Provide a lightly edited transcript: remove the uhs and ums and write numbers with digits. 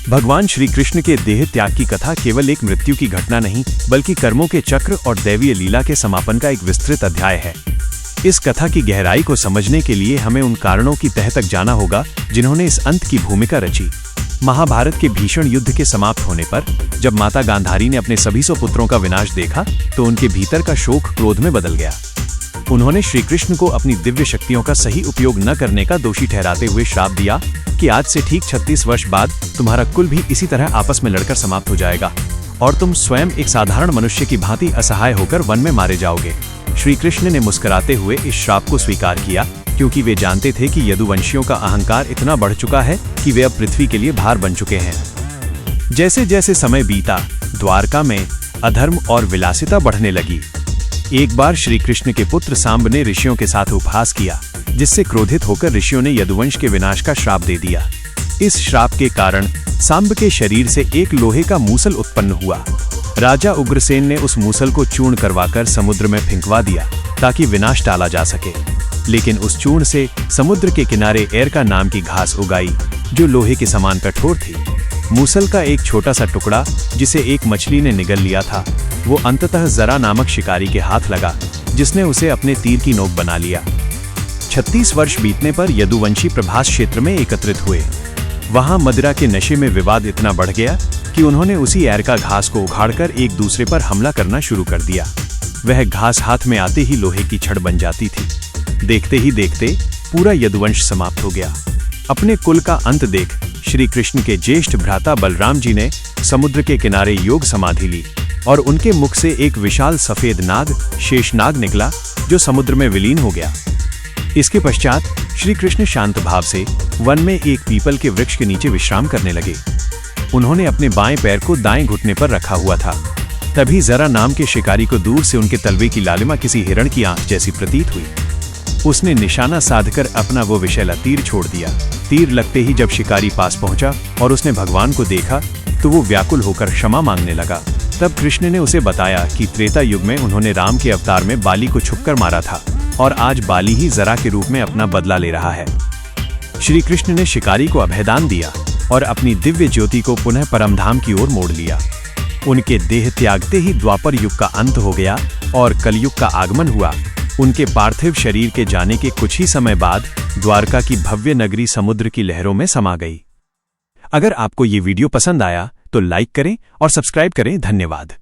भगवान श्री कृष्ण के देह त्याग की कथा केवल एक मृत्यु की घटना नहीं, बल्कि कर्मों के चक्र और दैवीय लीला के समापन का एक विस्तृत अध्याय है। इस कथा की गहराई को समझने के लिए हमें उन कारणों की तह तक जाना होगा जिन्होंने इस अंत की भूमिका रची। महाभारत के भीषण युद्ध के समाप्त होने पर जब माता गांधारी ने अपने सभी 100 पुत्रों का विनाश देखा तो उनके भीतर का शोक क्रोध में बदल गया। उन्होंने श्री कृष्ण को अपनी दिव्य शक्तियों का सही उपयोग न करने का दोषी ठहराते हुए श्राप दिया कि आज से ठीक 36 वर्ष बाद तुम्हारा कुल भी इसी तरह आपस में लड़कर समाप्त हो जाएगा और तुम स्वयं एक साधारण मनुष्य की भांति असहाय होकर वन में मारे जाओगे। श्री कृष्ण ने मुस्कुराते हुए इस श्राप को स्वीकार किया, क्योंकि वे जानते थे कि यदुवंशियों का अहंकार इतना बढ़ चुका है कि वे अब पृथ्वी के लिए भार बन चुके हैं। जैसे जैसे समय बीता, द्वारका में अधर्म और विलासिता बढ़ने लगी। एक बार श्री कृष्ण के पुत्र सांब ने ऋषियों के साथ उपहास किया, जिससे क्रोधित होकर ऋषियों ने यदुवंश के विनाश का श्राप दे दिया। इस श्राप के कारण सांब के शरीर से एक लोहे का मूसल उत्पन्न हुआ। राजा उग्रसेन ने उस मूसल को चूर्ण करवाकर समुद्र में फेंकवा दिया ताकि विनाश टाला जा सके। लेकिन उस चूर्ण से समुद्र के किनारे एरका नाम की घास उगाई, जो लोहे के समान कठोर थी। मूसल का एक छोटा सा टुकड़ा, जिसे एक मछली ने निगल लिया था, वो अंततः जरा नामक शिकारी के हाथ लगा, जिसने उसे अपने तीर की नोक बना लिया। 36 वर्ष बीतने पर यदुवंशी प्रभास क्षेत्र में एकत्रित हुए। वहां मदिरा के नशे में विवाद इतना बढ़ गया कि उन्होंने उसी एरका घास को उखाड़कर एक दूसरे पर हमला करना शुरू कर दिया। वह घास हाथ में आते ही लोहे की छड़ बन जाती थी। देखते ही देखते पूरा यदुवंश समाप्त हो गया। अपने कुल का अंत देख श्री कृष्ण के ज्येष्ठ भ्राता बलराम जी ने समुद्र के किनारे योग समाधि ली और उनके मुख से एक विशाल सफेद नाग शेषनाग निकला, जो समुद्र में विलीन हो गया। इसके पश्चात श्री कृष्ण शांत भाव से वन में एक पीपल के वृक्ष के नीचे विश्राम करने लगे। उन्होंने अपने बाएं पैर को दाएं घुटने पर रखा हुआ था। तभी जरा नाम के शिकारी को दूर से उनके तलवे की लालिमा किसी हिरण की आंख जैसी प्रतीत हुई। उसने निशाना साधकर अपना वो विषैला तीर छोड़ दिया। तीर लगते ही जब शिकारी पास पहुंचा और उसने भगवान को देखा तो वो व्याकुल होकर क्षमा मांगने लगा। तब कृष्ण ने उसे बताया कि त्रेता युग में उन्होंने राम के अवतार में बाली को छुपकर मारा था और आज बाली ही जरा के रूप में अपना बदला ले रहा है। श्री कृष्ण ने शिकारी को अभयदान दिया और अपनी दिव्य ज्योति को पुनः परमधाम की ओर मोड़ लिया। उनके देह त्यागते ही द्वापर युग का अंत हो गया और कलयुग का आगमन हुआ। उनके पार्थिव शरीर के जाने के कुछ ही समय बाद द्वारका की भव्य नगरी समुद्र की लहरों में समा गई। अगर आपको ये वीडियो पसंद आया तो लाइक करें और सब्सक्राइब करें। धन्यवाद।